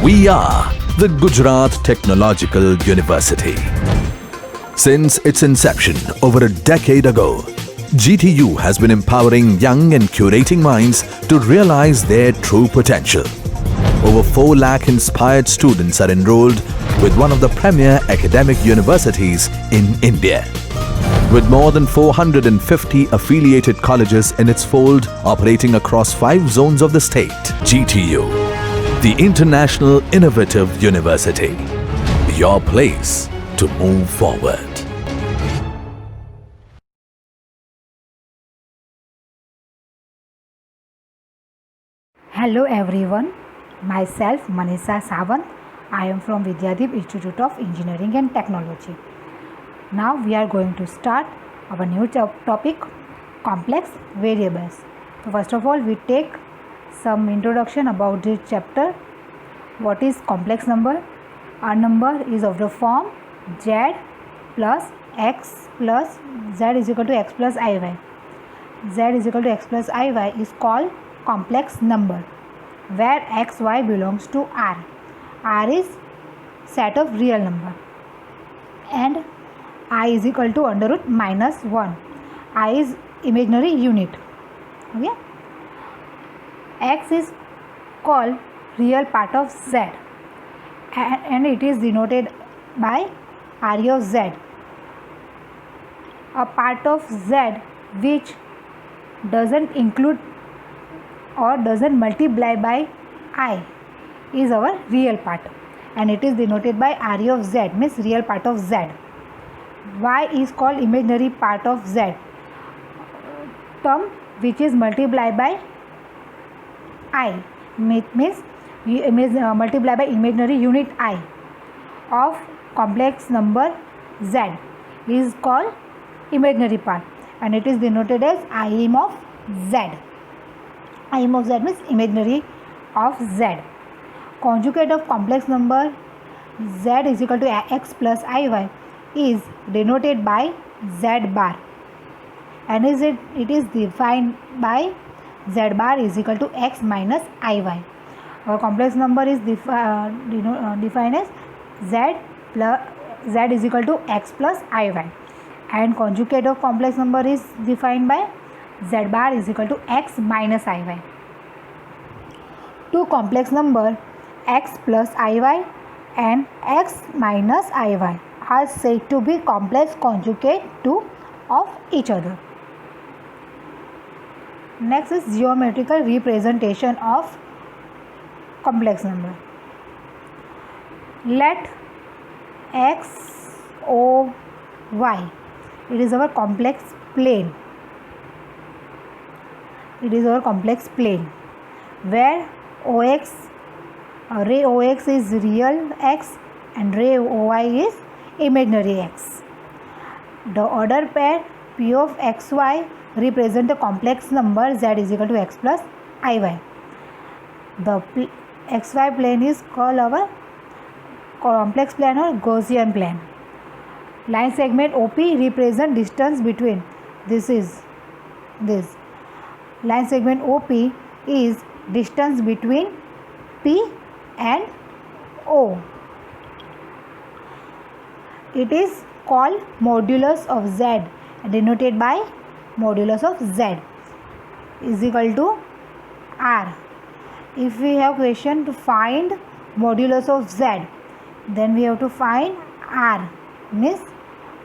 We are the Gujarat Technological University. Since its inception over a decade ago, GTU has been empowering young and curating minds to realize their true potential. Over 4 lakh inspired students are enrolled with one of the premier academic universities in India. With more than 450 affiliated colleges in its fold operating across 5 zones of the state, GTU, the International Innovative University, your place to move forward. Hello everyone, myself Manisha Sawant. I am from Vidyadeep Institute of Engineering and Technology. Now we are going to start our new topic, complex variables. So first of all, we take some introduction about this chapter. What is complex number? A number is of the form z plus x plus z is equal to x plus iy. Z is equal to x plus iy is called complex number, where x, y belongs to R. R is set of real number and I is equal to under root minus 1. I is imaginary unit. Okay. X is called real part of Z and it is denoted by R of Z. A part of Z which doesn't include or doesn't multiply by I is our real part and it is denoted by R of Z, means real part of Z. Y is called imaginary part of Z, term which is multiplied by I, means multiplied by imaginary unit I of complex number Z is called imaginary part and it is denoted as IM of Z. IM of Z means imaginary of Z. Conjugate of complex number Z is equal to x plus iy is denoted by Z bar and it is defined by Z bar is equal to x minus iy. Our complex number is defined as Z is equal to x plus iy and conjugate of complex number is defined by Z bar is equal to x minus iy. Two complex number x plus iy and x minus iy are said to be complex conjugate of each other. Next is geometrical representation of complex number. Let x, o, y, it is our complex plane. It is our complex plane where OX, ray OX is real x and ray OY is imaginary x. The order pair P of xy represent a complex number z is equal to x plus iy. The xy plane is called our complex plane or Gaussian plane. Line segment OP represent distance between this. Line segment OP is distance between P and O. It is called modulus of Z, denoted by modulus of Z is equal to R. If we have question to find modulus of Z, then we have to find R, means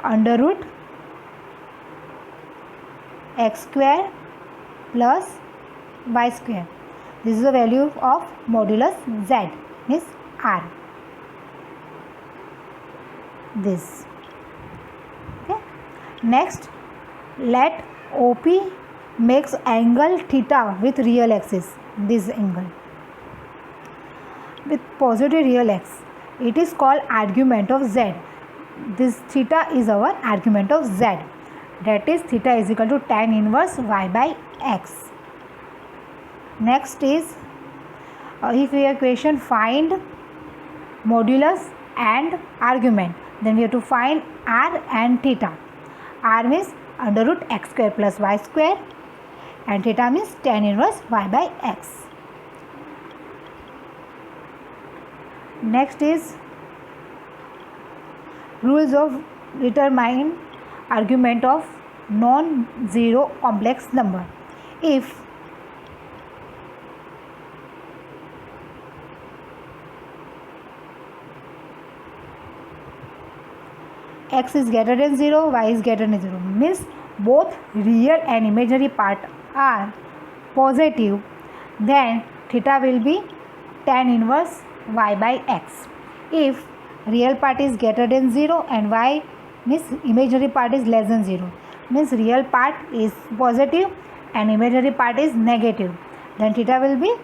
under root x square plus y square. This is the value of modulus Z, means R. This. Okay. Next, let OP makes angle theta with real axis. This angle with positive real x. It is called argument of Z. This theta is our argument of Z. That is theta is equal to tan inverse y by x. Next is if we have question find modulus and argument, then we have to find r and theta. R means under root x square plus y square and theta means tan inverse y by x. Next is rules of determine argument of non-zero complex number. If x is greater than 0, y is greater than 0, means both real and imaginary part are positive, then theta will be tan inverse y by x. If real part is greater than 0 and y means imaginary part is less than 0, means real part is positive and imaginary part is negative, then theta will be,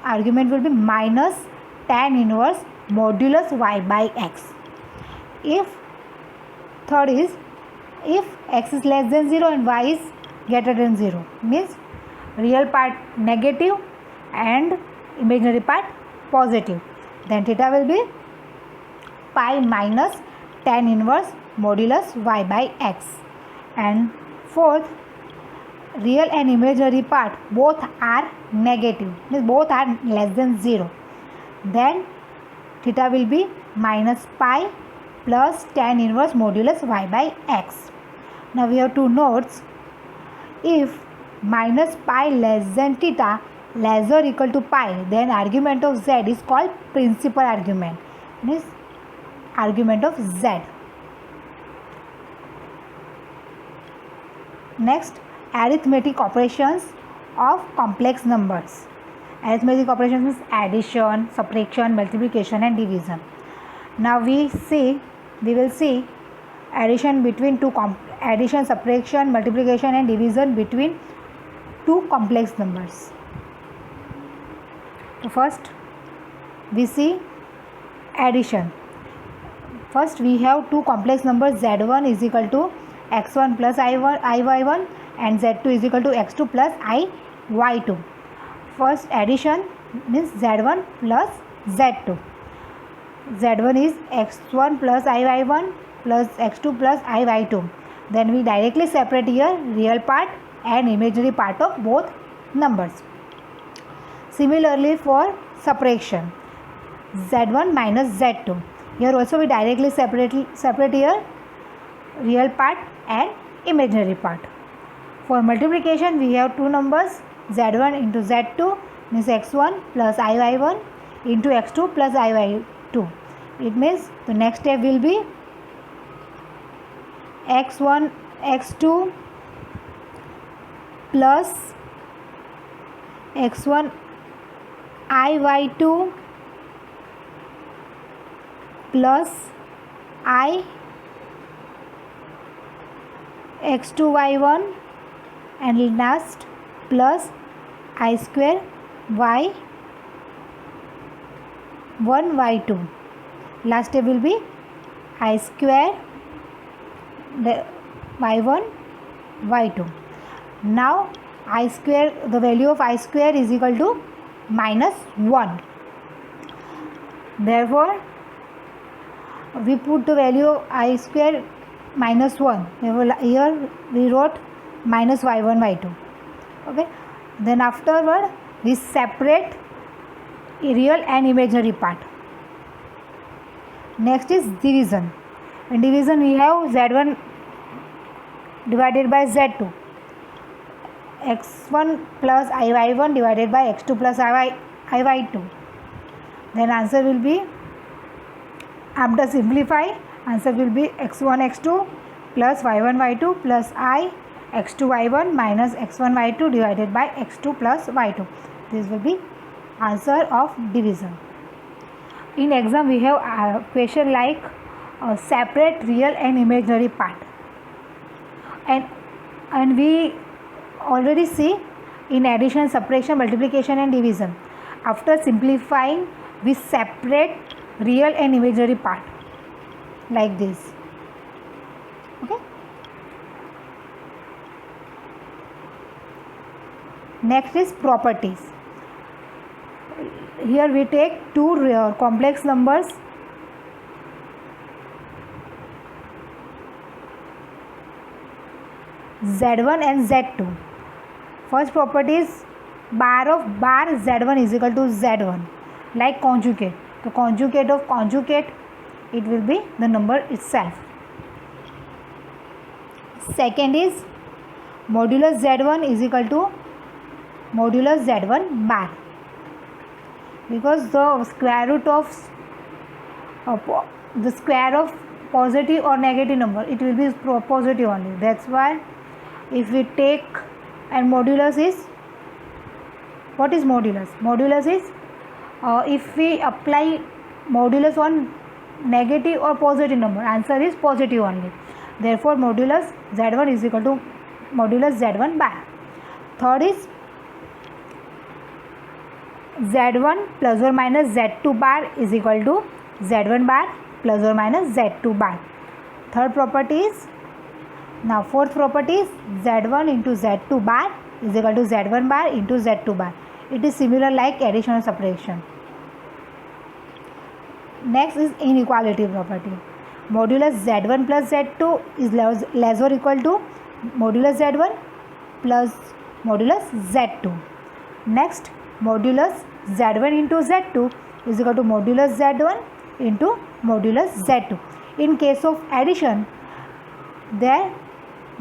argument will be minus tan inverse modulus y by x. If third is, if x is less than 0 and y is greater than 0, means real part negative and imaginary part positive, then theta will be pi minus tan inverse modulus y by x. And fourth, real and imaginary part both are negative, means both are less than 0, then theta will be minus pi plus tan inverse modulus y by x. Now we have two notes. If minus pi less than theta less or equal to pi, then argument of z is called principal argument, means argument of z. Next, arithmetic operations of complex numbers. Arithmetic operations means addition, subtraction, multiplication and division. Now we will see addition between addition, subtraction, multiplication and division between two complex numbers. So first we see addition. First we have two complex numbers, z1 is equal to x1 plus iy1 and z2 is equal to x2 plus iy2. First addition means z1 plus z2. z1 is x1 plus iy1 plus x2 plus iy2. Then we directly separate here real part and imaginary part of both numbers. Similarly for subtraction, z1 minus z2. Here also we directly separate here real part and imaginary part. For multiplication we have two numbers, z1 into z2 means x1 plus iy1 into x2 plus iy2. It means the next step will be x1 x2 plus x1 iy2 plus I x2 y1 and last plus I square y1 y2. Last step will be I square the y1 y2. Now I square, the value of I square is equal to minus 1. Therefore we put the value of I square minus 1. Here we wrote minus y1 y2. Okay. Then afterward we separate real and imaginary part. Next is division. In division we have z1 divided by z2, x1 plus iy1 divided by x2 plus iy2. Then answer will be, after simplify, answer will be x1 x2 plus y1 y2 plus I x2 y1 minus x1 y2 divided by x2 plus y2. This will be answer of division. In exam we have a question like separate real and imaginary part, and we already see in addition, subtraction, multiplication and division. After simplifying we separate real and imaginary part like this. Okay. Next is properties. Here we take two complex numbers, z1 and z2. First property is bar of bar z1 is equal to z1. like conjugate. The conjugate of conjugate, it will be the number itself. Second is modulus z1 is equal to modulus z1 bar, because the square root of the square of positive or negative number, it will be positive only. That's why if we take, and modulus is, what is modulus? Modulus is if we apply modulus on negative or positive number, answer is positive only. Therefore modulus z1 is equal to modulus z1 bar. Third is z1 plus or minus z2 bar is equal to z1 bar plus or minus z2 bar. Third property is, now fourth property is z1 into z2 bar is equal to z1 bar into z2 bar. It is similar like addition or subtraction. Next is inequality property. Modulus z1 plus z2 is less or equal to modulus z1 plus modulus z2. Next, modulus z1 into z2 is equal to modulus z1 into modulus z2. In case of addition, there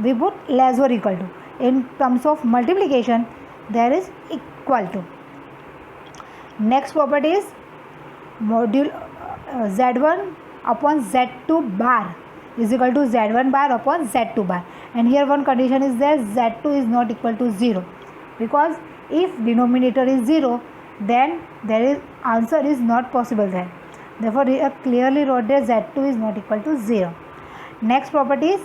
we put less or equal to. In terms of multiplication, there is equal to. Next property is z1 upon z2 bar is equal to z1 bar upon z2 bar, and here one condition is there, z2 is not equal to 0, because if denominator is 0, then there is answer is not possible there. Therefore we have clearly wrote there z2 is not equal to 0. Next property is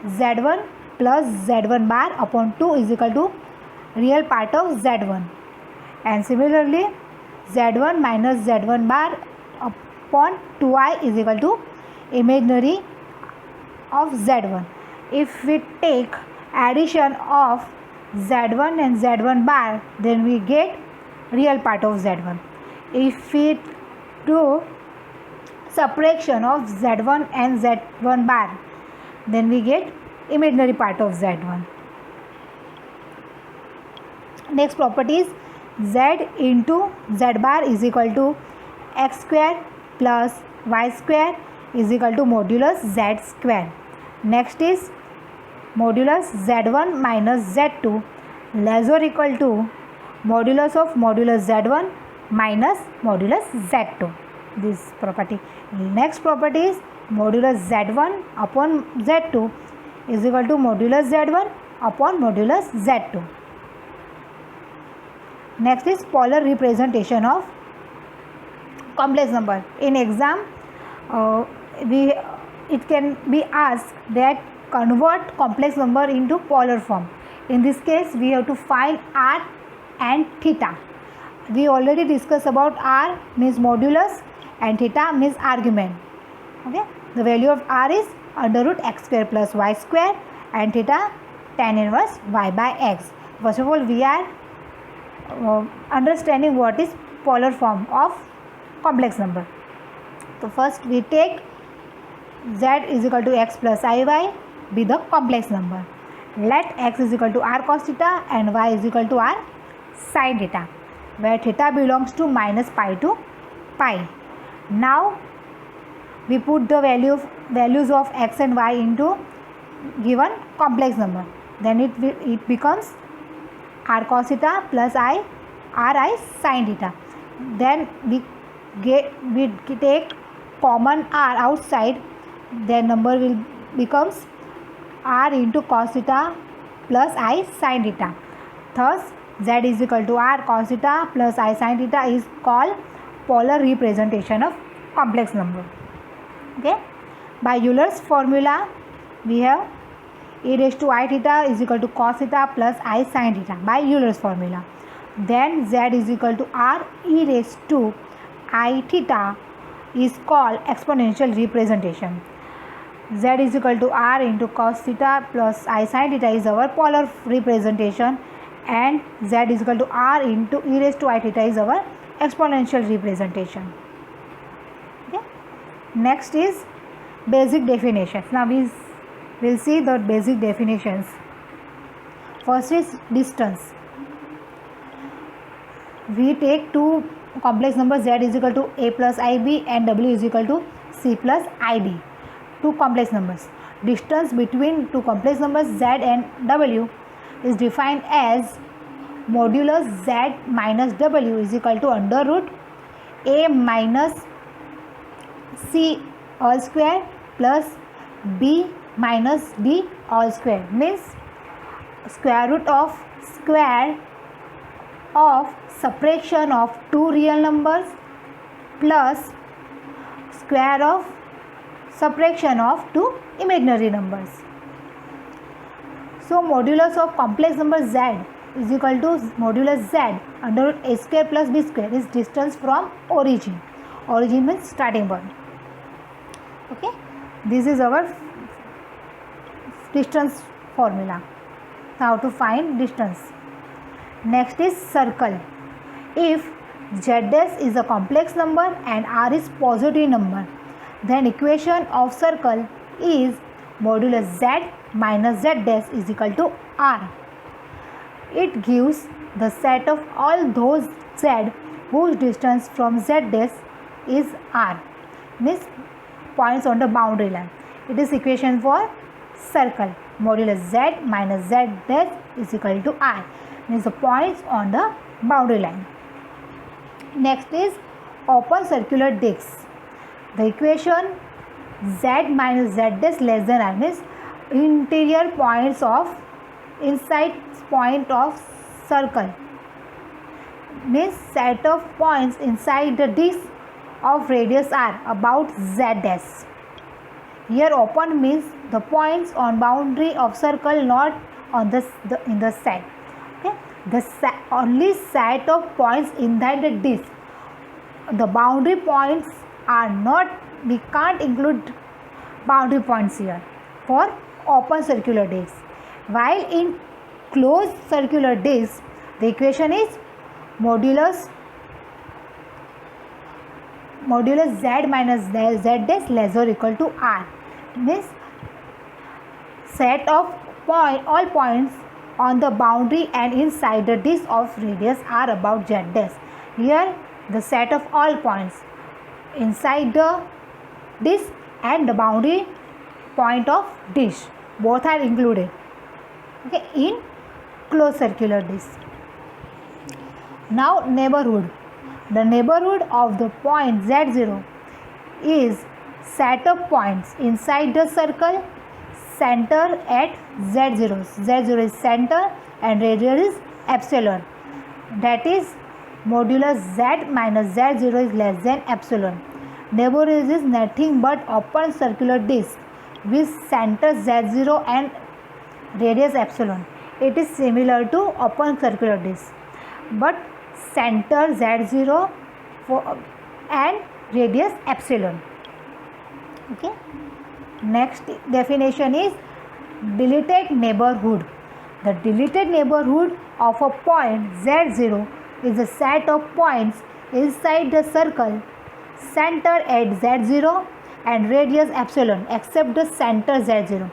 z1 plus z1 bar upon 2 is equal to real part of z1, and similarly z1 minus z1 bar upon 2i is equal to imaginary of z1. If we take addition of z1 and z1 bar, then we get real part of z1. If we do subtraction of z1 and z1 bar, then we get imaginary part of z1. Next property is z into z bar is equal to x square plus y square is equal to modulus z square. Next is modulus z1 minus z2 less or equal to modulus of modulus z1 minus modulus z2. This property. Next property is modulus z1 upon z2 is equal to modulus z1 upon modulus z2. Next is polar representation of complex number. In exam, it can be asked that convert complex number into polar form. In this case, we have to find r and theta. We already discussed about r means modulus and theta means argument. Okay, the value of r is under root x square plus y square and theta tan inverse y by x. First of all, we are understanding what is polar form of complex number. So first we take z is equal to x plus iy be the complex number. Let x is equal to r cos theta and y is equal to r sin theta, where theta belongs to minus pi to pi. Now we put the values of x and y into given complex number. Then it becomes r cos theta plus ri sin theta. Then we take common r outside, then number will becomes r into cos theta plus I sin theta. Thus z is equal to r cos theta plus I sin theta is called polar representation of complex number. Okay, by Euler's formula we have e raised to I theta is equal to cos theta plus I sin theta by Euler's formula. Then z is equal to r e raised to I theta is called exponential representation. Z is equal to r into cos theta plus I sin theta is our polar representation, and z is equal to r into e raised to I theta is our exponential representation. Okay. Next is basic definitions. Now we will see the basic definitions. First is distance. We take two complex number z is equal to a plus ib and w is equal to c plus id. Two complex numbers. Distance between two complex numbers z and w is defined as modulus z minus w is equal to under root a minus c all square plus b minus d all square, means square root of subtraction of two real numbers plus square of subtraction of two imaginary numbers. So modulus of complex number z is equal to modulus z under root a square plus b square is distance from origin. Origin means starting point. Okay, this is our distance formula. How to find distance. Next is circle. If z dash is a complex number and r is positive number, then equation of circle is modulus z minus z dash is equal to r. It gives the set of all those z whose distance from z dash is r, means points on the boundary line. It is equation for circle. Modulus z minus z dash is equal to r, means the points on the boundary line. Next is open circular disc. The equation z minus z dash less than r, means interior points of inside point of circle, means set of points inside the disc of radius r about z dash. Here open means the points on boundary of circle, not on in the set. Okay, the only set of points inside the disc. The boundary points are not, we can't include boundary points here for open circular disc. While in closed circular disc, the equation is modulus z minus z dash less or equal to r, means set of all points on the boundary and inside the disc of radius r about z dash. Here the set of all points inside the disc and the boundary point of disc, both are included, okay, in closed circular disc. Now neighborhood. The neighborhood of the point z0 is set of points inside the circle, center at z0. z0 is center and radius is epsilon. That is modulus z minus z0 is less than epsilon. Neighborhood is nothing but open circular disc with center z0 and radius epsilon. It is similar to open circular disc, but center z0 and radius epsilon. Okay. Next definition is deleted neighborhood. The deleted neighborhood of a point z0 is a set of points inside the circle, center at z0 and radius epsilon except the center z0.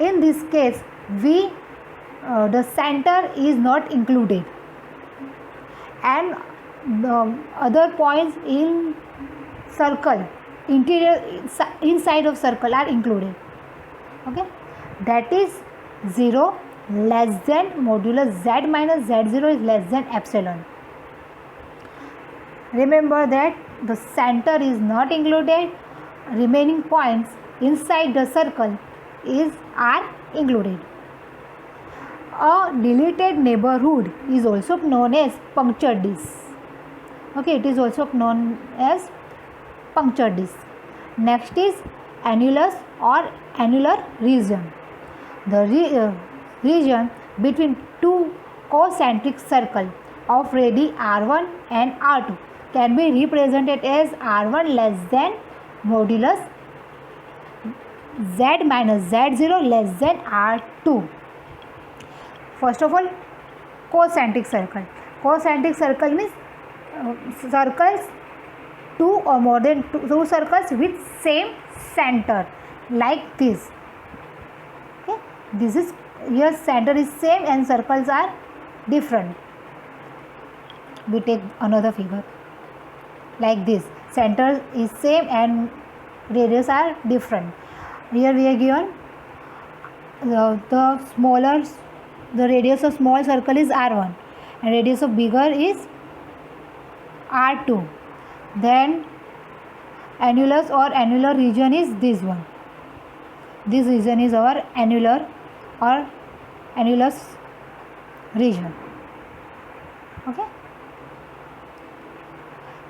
In this case, the center is not included and the other points in circle, inside of circle are included. Okay, that is 0 less than modulus z minus z0 is less than epsilon. Remember that the center is not included, remaining points inside the circle are included. A deleted neighborhood is also known as puncture disc. Okay, it is also known as puncture disc. Next is annulus or annular region. The region between two concentric circles of radii r1 and r2 can be represented as r1 less than modulus z minus z0 less than r2. First of all, concentric circle. Concentric circle means circles, two or more than two circles with same center, like this. Okay, this is here center is same and circles are different. We take another figure. like this. Center is same and radius are different. Here we are given the radius of small circle is r1 and radius of bigger is r2. Then annulus or annular region is this one. This region is our annular or annulus region. Okay,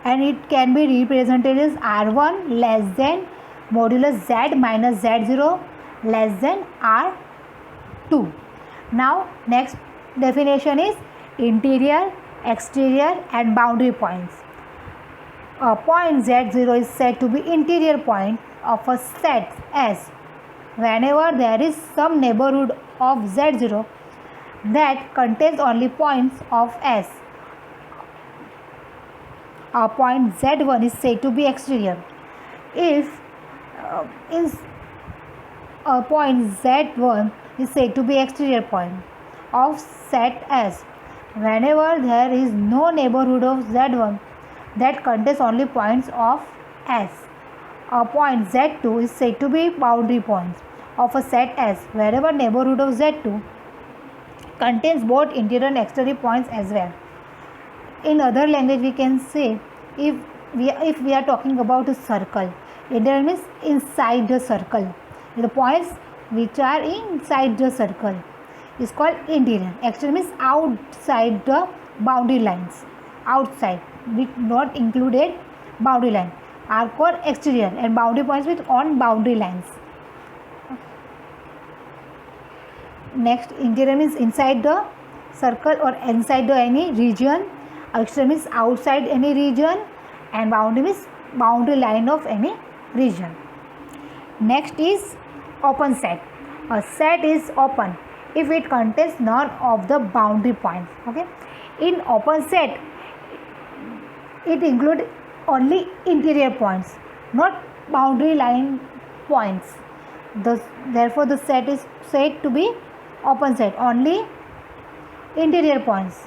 and it can be represented as r1 less than modulus z minus z0 less than r2. Now next definition is interior, exterior and boundary points. A point z0 is said to be interior point of a set S whenever there is some neighborhood of z0 that contains only points of S. A point z1 is said to be exterior if a point z1 is said to be exterior point of set S whenever there is no neighborhood of z1 that contains only points of S. A point z2 is said to be boundary points of a set S wherever neighborhood of z2 contains both interior and exterior points as well. In other language we can say, if we are talking about a circle, interior means inside the circle. The points which are inside the circle is called interior. Exterior means outside the boundary lines. Outside, we not included boundary line, are called exterior, and boundary points with on boundary lines. Next, interior means inside the circle or inside the any region. Exterior means outside any region, and boundary means boundary line of any region. Next is open set. A set is open if it contains none of the boundary points. Okay, in open set it includes only interior points, not boundary line points. Therefore the set is said to be open set, only interior points,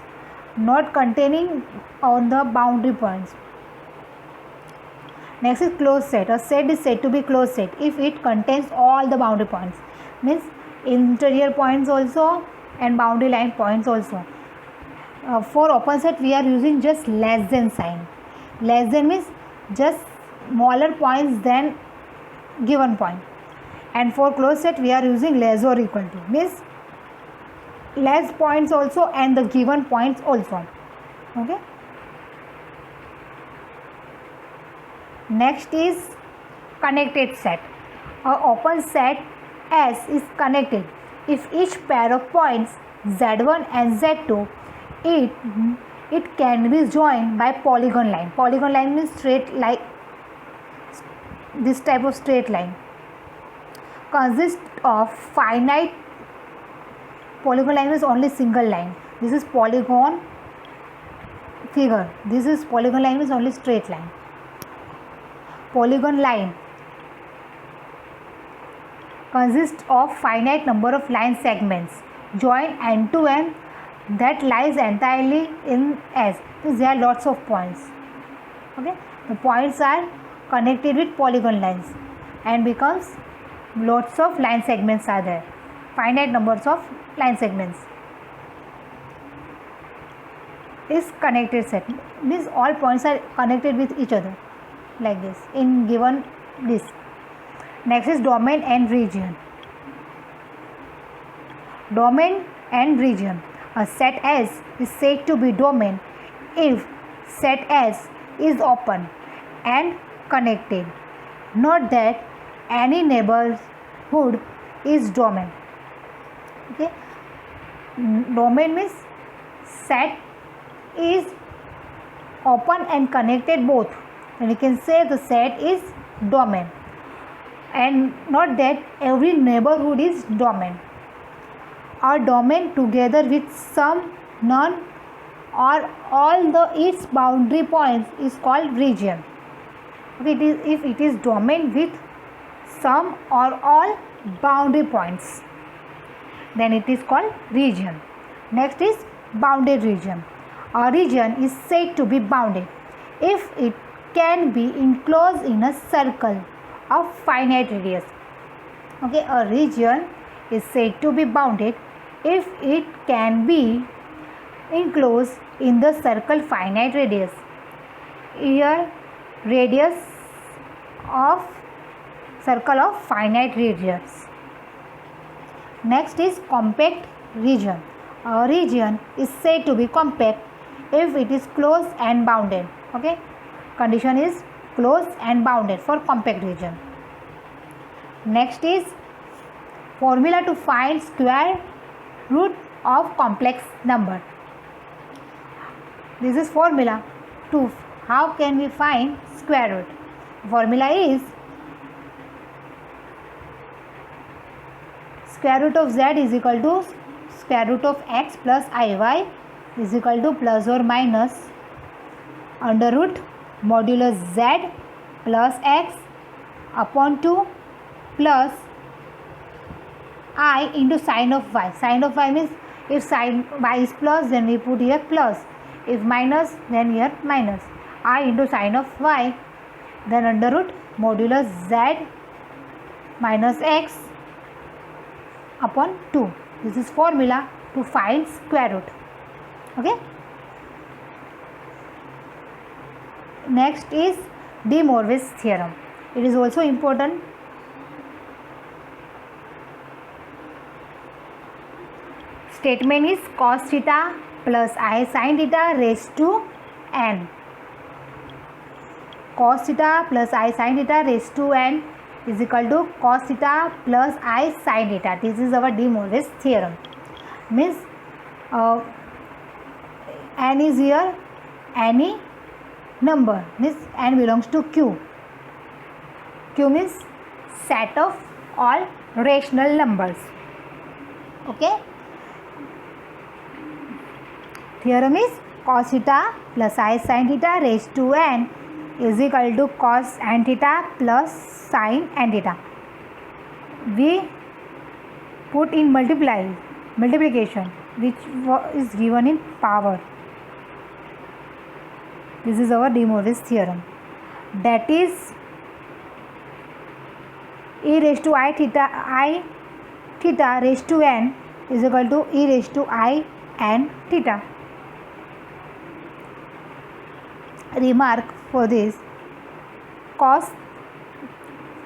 not containing on the boundary points. Next is closed set. A set is said to be closed set if it contains all the boundary points, means interior points also and boundary line points also. For open set we are using just less than sign. Less than means just smaller points than given point, and for closed set we are using less or equal to, means less points also and the given points also. Okay, next is connected set. A open set S is connected if each pair of points z1 and z2 it can be joined by polygon line. Polygon line means straight line, this type of straight line consists of finite. Polygon line is only single line. This is polygon figure. This is polygon line is only straight line. Polygon line consists of finite number of line segments joined end to end that lies entirely in S. There are lots of points. Okay, the points are connected with polygon lines and becomes lots of line segments are there. Finite numbers of line segments is connected set, means all points are connected with each other like this in given list. Next is domain and region. Domain and region. A set S is said to be domain if set S is open and connected. Note that any neighborhood is domain. Okay, domain means set is open and connected both, and you can say the set is domain, and not that every neighborhood is domain. A domain together with some, none or all the its boundary points is called region. If it is domain with some or all boundary points, then it is called region. Next is bounded region. A region is said to be bounded if it can be enclosed in a circle of finite radius. Okay, a region is said to be bounded if it can be enclosed in the circle finite radius. Here, radius of circle of finite radius. Next is compact region. A region is said to be compact if it is closed and bounded. Okay, condition is closed and bounded for compact region. Next is formula to find square root of complex number. This is formula to how can we find square root. Formula is square root of z is equal to square root of x plus iy is equal to plus or minus under root modulus z plus x upon 2 plus I into sine of y. Sine of y means if sine y is plus, then we put here plus. If minus, then here minus. I into sine of y, then under root modulus z minus x upon 2. This is formula to find square root. Okay. Next is De Moivre's theorem. It is also important. Statement is cos theta plus I sin theta raised to n. Cos theta plus I sin theta raised to n is equal to cos theta plus I sin theta. This is our De Moivre's theorem. Means n is here any number, means n belongs to Q. Q means set of all rational numbers. Okay. Theorem is cos theta plus I sin theta raised to n is equal to cos n theta plus sin n theta. We put in multiplication which is given in power. This is our De Moivre's theorem. That is e raised to I theta raised to n is equal to e raised to I n theta. Remark for this: cos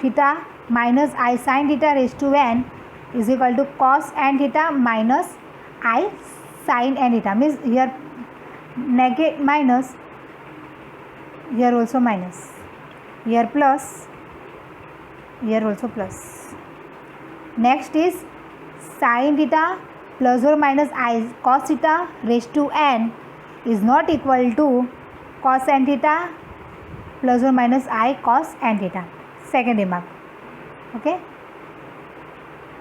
theta minus I sin theta raised to n is equal to cos n theta minus I sin n theta. Means here negative minus, here also minus, here plus, here also plus. Next is sin theta plus or minus I cos theta raised to n is not equal to cos n theta plus or minus I cos n theta. Second remark. Okay.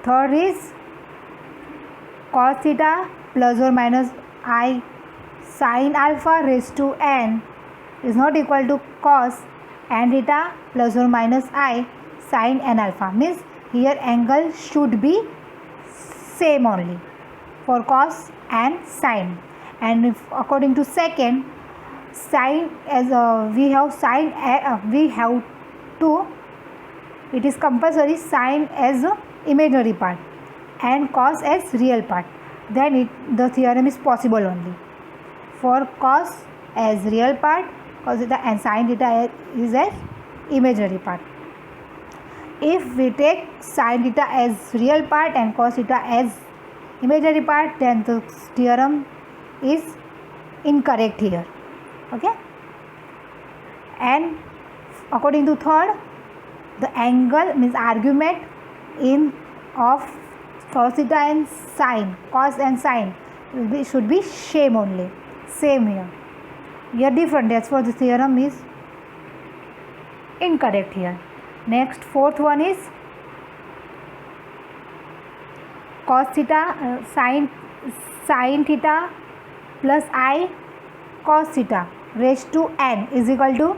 Third is cos theta plus or minus I sin alpha raised to n is not equal to cos n theta plus or minus I sin n alpha. Means here angle should be same only for cos and sin. And if according to second, sin as we have sin we have to, it is compulsory sin as imaginary part and cos as real part, then the theorem is possible only. For cos as real part, cos theta, and sin theta is as imaginary part. If we take sin theta as real part and cos theta as imaginary part, then the theorem is incorrect here. Okay. And according to third, the angle means argument in of cos theta and sin, cos and sin should be same only, same here. Here different, that's why the theorem is incorrect here. Next, fourth one is cos theta sin theta plus I cos theta raised to n is equal to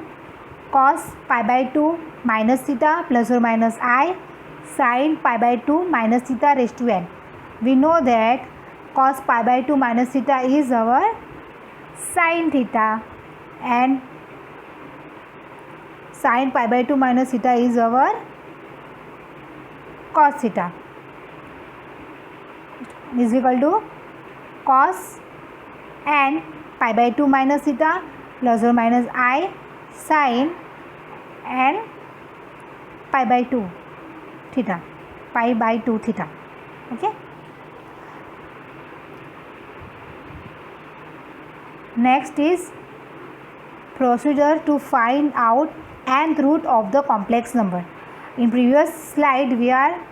cos pi by 2 minus theta plus or minus I sin pi by 2 minus theta raised to n. We know that cos pi by 2 minus theta is our sin theta and Sin pi by 2 minus theta is our cos theta is equal to cos n pi by 2 minus theta plus or minus I sin n pi by 2 theta, pi by 2 theta. Okay. Next is procedure to find out nth root of the complex number. In previous slide we are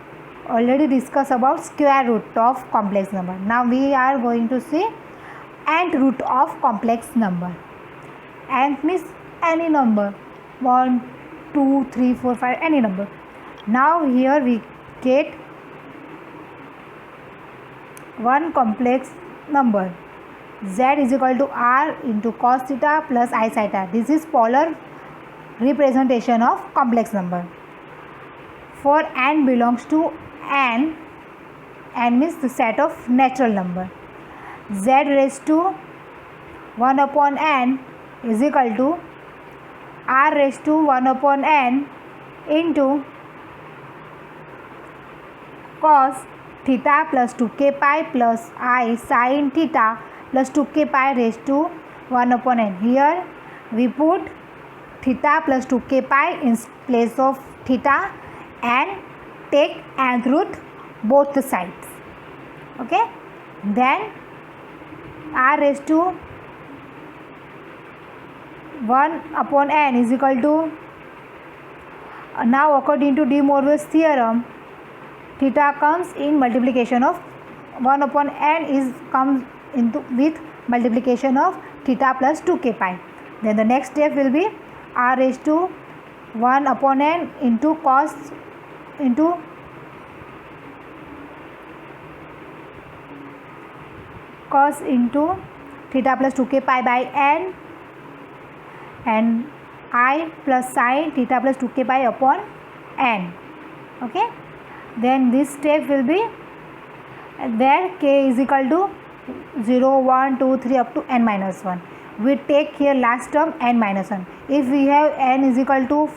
already discussed about square root of complex number. Now we are going to see nth root of complex number. Nth means any number, 1, 2, 3, 4, 5, any number. Now here we get one complex number, z is equal to r into cos theta plus I sin theta. This is polar representation of complex number. For n belongs to n means the set of natural number, z raised to 1 upon n is equal to r raised to 1 upon n into cos theta plus 2k pi plus I sin theta plus 2k pi raised to 1 upon n. Here we put theta plus 2k pi in place of theta and take nth root both the sides. Okay. Then r raised to 1 upon n is equal to, now according to De Moivre's theorem, theta comes in multiplication of 1 upon n is comes into with multiplication of theta plus 2k pi. Then the next step will be r raised to 1 upon n into cos into theta plus 2k pi by n and I plus sin theta plus 2k pi upon n. Okay. Then this step will be where k is equal to 0, 1, 2, 3 up to n minus 1. We take here last term n minus 1. If we have n is equal to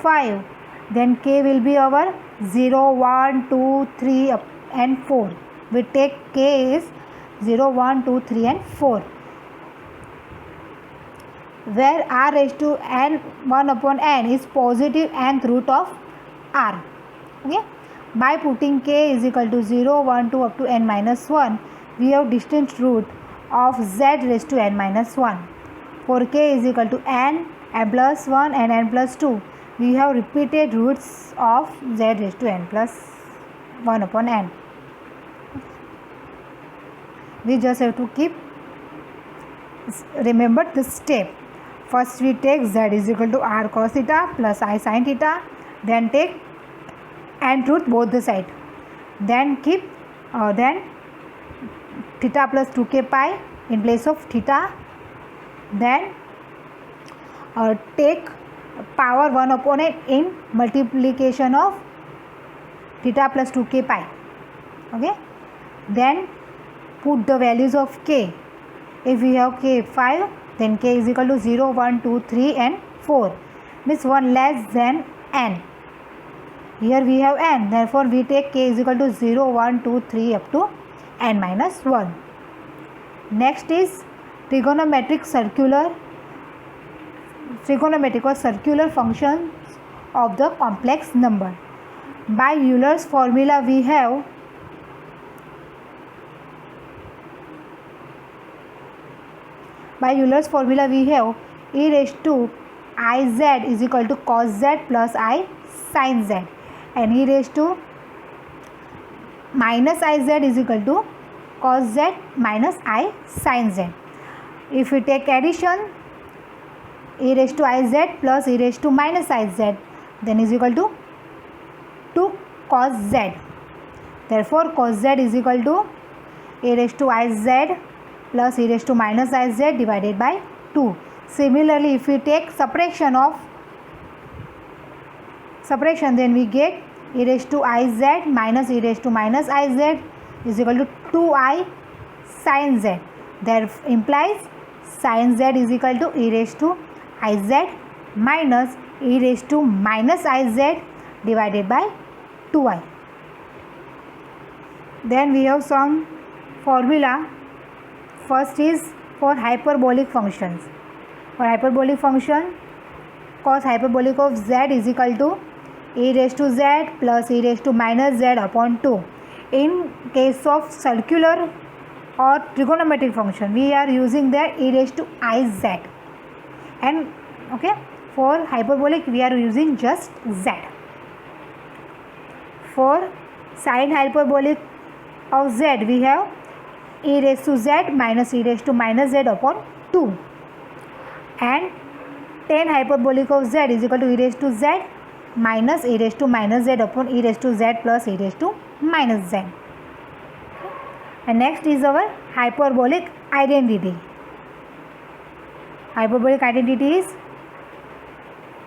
5, then k will be our 0, 1, 2, 3 up and 4. We take k is 0, 1, 2, 3 and 4. Where r raised to n 1 upon n is positive nth root of r. Okay. By putting k is equal to 0, 1, 2 up to n minus 1, we have distinct root of z raised to n minus 1. For k is equal to n plus 1 and n plus 2, we have repeated roots of z raised to n plus 1 upon n. We just have to remember this step. First we take z is equal to r cos theta plus I sin theta, then take nth root both the side, then keep then theta plus 2k pi in place of theta, then take power 1 upon n in multiplication of theta plus 2k pi. Okay. Then put the values of k. If we have k 5, then k is equal to 0, 1, 2, 3 and 4, means 1 less than n. Here we have n, therefore we take k is equal to 0, 1, 2, 3 up to n minus 1. Next is trigonometric or circular functions of the complex number. By Euler's formula we have e raised to iz is equal to cos z plus I sin z, and e raised to minus iz is equal to cos z minus I sin z. If we take addition, e raised to iz plus e raised to minus iz, then is equal to 2 cos z. Therefore cos z is equal to e raised to iz plus e raised to minus iz divided by 2. Similarly, if we take subtraction, then we get e raised to iz minus e raised to minus iz is equal to 2I sin z. That implies sin z is equal to e raised to iz minus e raised to minus iz divided by 2I. Then we have some formula. First is for hyperbolic functions. For hyperbolic function, cos hyperbolic of z is equal to e raised to z plus e raised to minus z upon 2. In case of circular or trigonometric function, we are using there e raised to iz, and okay, for hyperbolic we are using just z. For sine hyperbolic of z, we have e raised to z minus e raised to minus z upon 2, and tan hyperbolic of z is equal to e raised to z minus e raised to minus z upon e raised to z plus e raised to minus z. And next is our hyperbolic identity. Hyperbolic identity is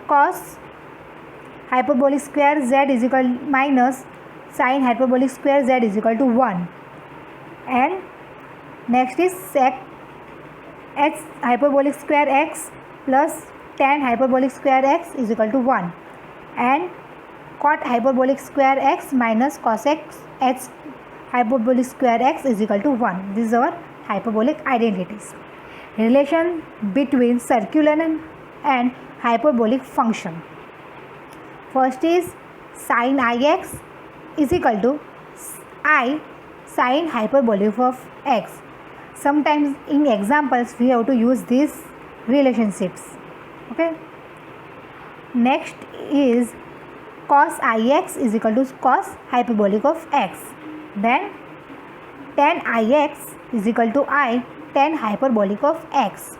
cos hyperbolic square z is equal minus sin hyperbolic square z is equal to 1. And next is sec x hyperbolic square x plus tan hyperbolic square x is equal to 1. And cot hyperbolic square x minus cos x hyperbolic square x is equal to 1. These are our hyperbolic identities. Relation between circular and hyperbolic function. First is sin ix is equal to I sin hyperbolic of x. Sometimes in examples we have to use these relationships. Okay. Next is cos ix is equal to cos hyperbolic of x. Then tan ix is equal to I tan hyperbolic of x.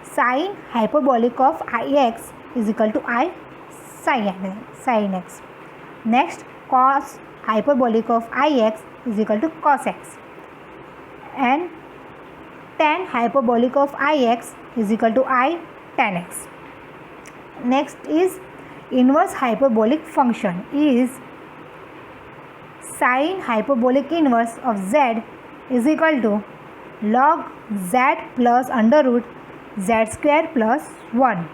Sin hyperbolic of ix is equal to I sin x. Next, cos hyperbolic of ix is equal to cos x. And tan hyperbolic of ix is equal to I tan x. Next is inverse hyperbolic function is sin hyperbolic inverse of z is equal to log z plus under root z square plus 1.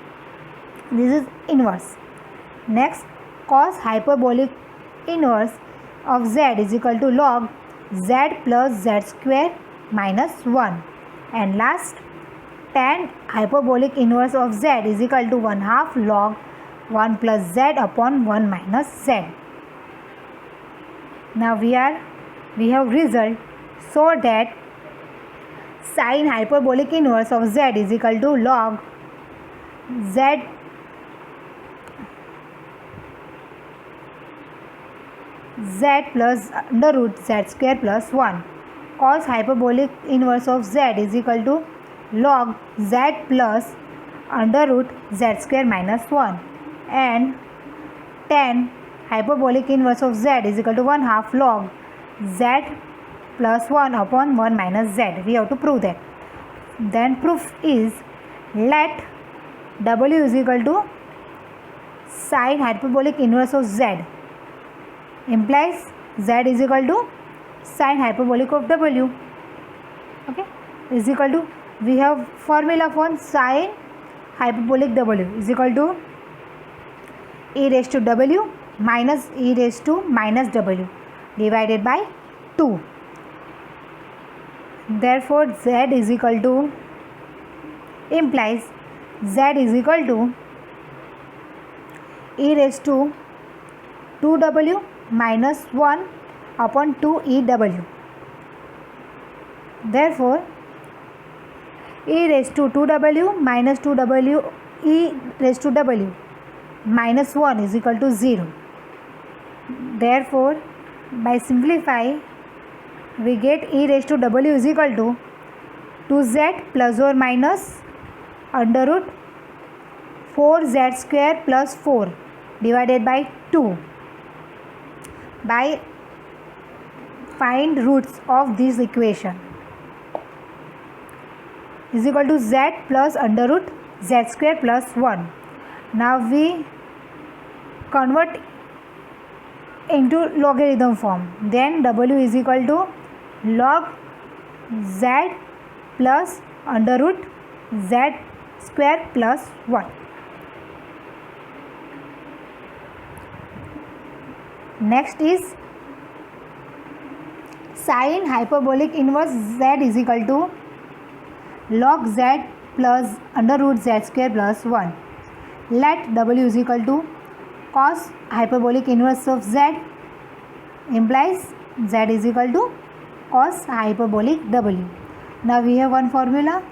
This is inverse. Next, cos hyperbolic inverse of z is equal to log z plus z square minus 1. And last, tan hyperbolic inverse of z is equal to 1/2 log 1 plus z upon 1 minus z. Now we have result, so that sin hyperbolic inverse of z is equal to log z plus under root z square plus 1. Cos hyperbolic inverse of z is equal to log z plus under root z square minus 1. And tan hyperbolic inverse of z is equal to 1/2 log z plus 1 upon 1 minus z. We have to prove that. Then proof is, let w is equal to sin hyperbolic inverse of z implies z is equal to sin hyperbolic of w. Okay, is equal to, we have formula for sin hyperbolic w is equal to e raised to w minus e raised to minus w divided by 2. Therefore z is equal to, implies z is equal to e raised to 2w minus 1 upon 2ew. Therefore e raised to 2w minus 2w e raised to w minus 1 is equal to 0. Therefore by simplify we get e raised to w is equal to 2z plus or minus under root 4z square plus 4 divided by 2. By find roots of this equation is equal to z plus under root z square plus 1. Now we convert into logarithm form. Then w is equal to log z plus under root z square plus 1. Next is sine hyperbolic inverse z is equal to log z plus under root z square plus 1. Let w is equal to cos hyperbolic inverse of z implies z is equal to cos hyperbolic w. Now we have one formula.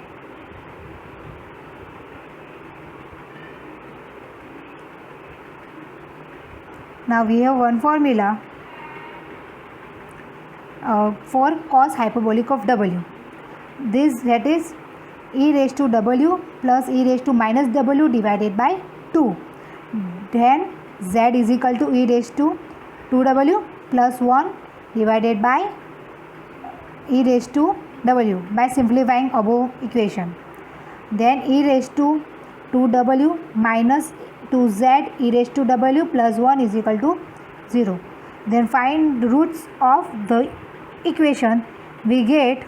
For cos hyperbolic of w. That is e raised to w plus e raised to minus w divided by 2. Then z is equal to e raised to 2w plus 1 divided by e raised to w by simplifying above equation. Then e raised to 2w minus 2z e raised to w plus 1 is equal to 0. Then find the roots of the equation. We get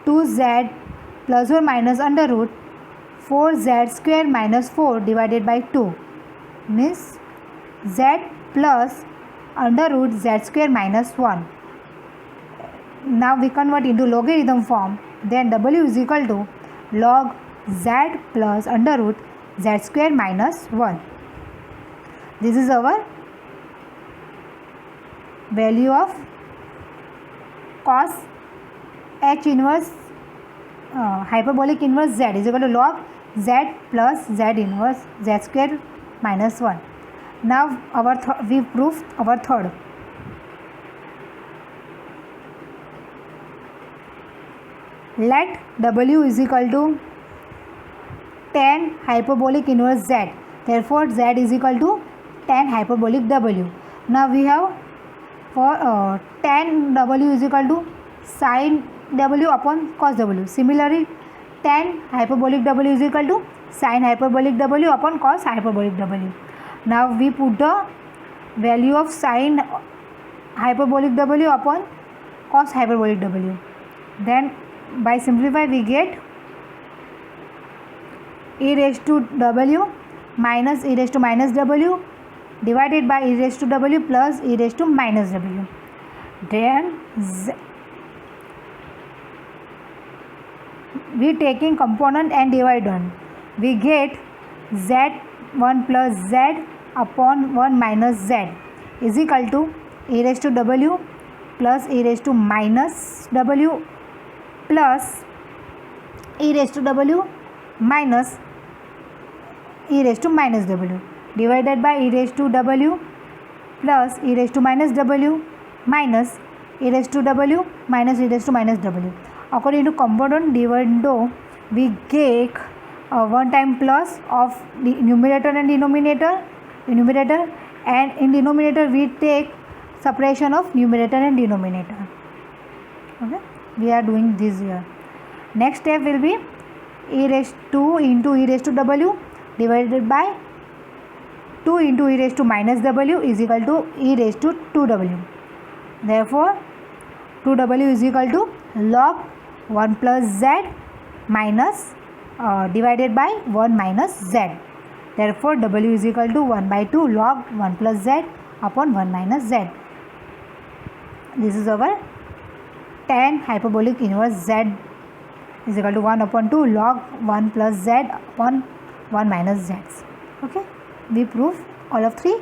2z plus or minus under root 4z square minus 4 divided by 2 means z plus under root z square minus 1. Now we convert into logarithm form. Then w is equal to log z plus under root z square minus 1. This is our value of cos h inverse hyperbolic inverse z is equal to log z plus z inverse z square minus 1. Now we proved our third. Let w is equal to tan hyperbolic inverse z. Therefore z is equal to tan hyperbolic w. Now we have for tan w is equal to sin w upon cos w. Similarly, tan hyperbolic w is equal to sin hyperbolic w upon cos hyperbolic w. Now we put the value of sin hyperbolic w upon cos hyperbolic w. Then by simplify we get e raised to w minus e raised to minus w divided by e raised to w plus e raised to minus w. Then we taking component and divide on. We get z1 plus z upon 1 minus z is equal to e raised to w plus e raised to minus w plus e raised to w minus e raised to minus w divided by e raised to w plus e raised to minus w minus e raised to w minus e raised to minus w. According to component dividend, we get one time plus of the numerator and numerator, and in denominator we take separation of numerator and denominator. Okay, we are doing this here. Next step will be e raised to into e raised to w divided by 2 into e raised to minus w is equal to e raised to 2w. Therefore 2w is equal to log 1 plus z minus divided by 1 minus z. Therefore w is equal to 1 by 2 log 1 plus z upon 1 minus z. This is our tan hyperbolic inverse z is equal to 1 upon 2 log 1 plus z upon 1 minus z. Okay, we prove all of three.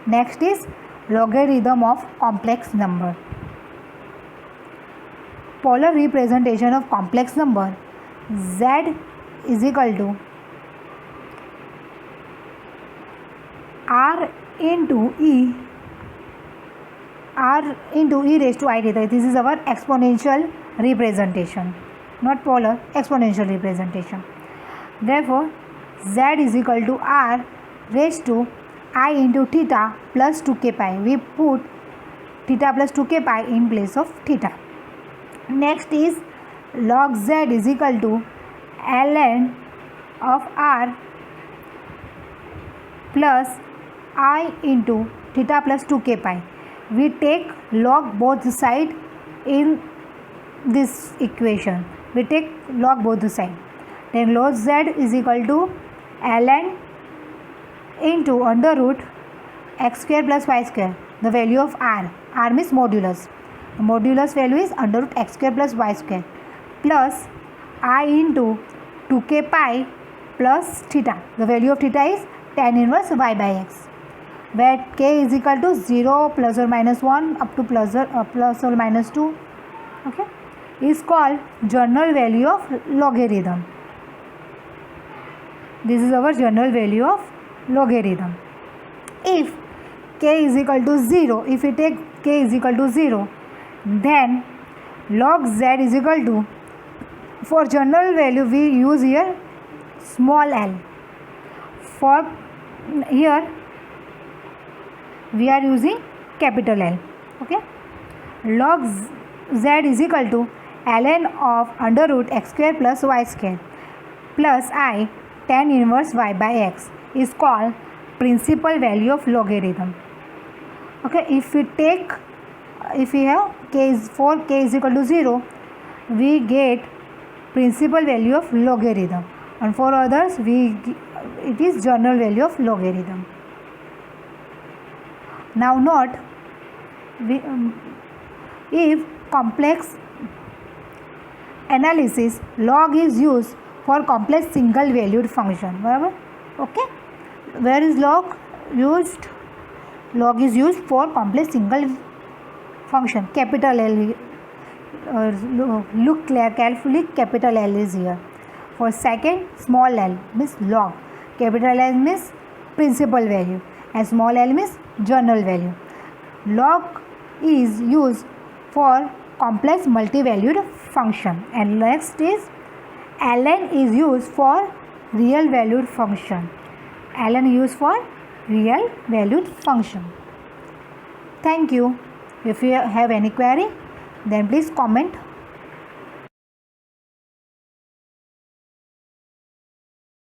Next is logarithm of complex number. Polar representation of complex number z is equal to r into e raised to I theta. This is our exponential representation, not polar, exponential representation. Therefore z is equal to r raised to I into theta plus 2k pi. We put theta plus 2k pi in place of theta. Next is log z is equal to ln of r plus I into theta plus 2k pi. We take log both side in this equation. We take log both side. Then log z is equal to ln into under root x square plus y square, the value of r means modulus. The modulus value is under root x square plus y square plus I into 2k pi plus theta. The value of theta is tan inverse y by x, where k is equal to 0 plus or minus 1 up to plus or minus 2, okay, is called general value of logarithm. This is our general value of logarithm. If k is equal to 0, if we take k is equal to 0, then log z is equal to, for general value we use here small l. For here we are using capital L, okay. Log z is equal to ln of under root x square plus y square plus I tan inverse y by x is called principal value of logarithm. Okay, if we have k is equal to 0, we get principal value of logarithm, and for others it is general value of logarithm. Now note, if complex analysis, log is used for complex single valued function. Okay, where is log used? Log is used for complex single function. Capital L, look carefully, capital L is here. For second, small l means log, capital L means principal value, and small l means general value. Log is used for complex multi-valued function, and next is ln is used for real valued function. Ln used for real valued function. Thank you. If you have any query, then please comment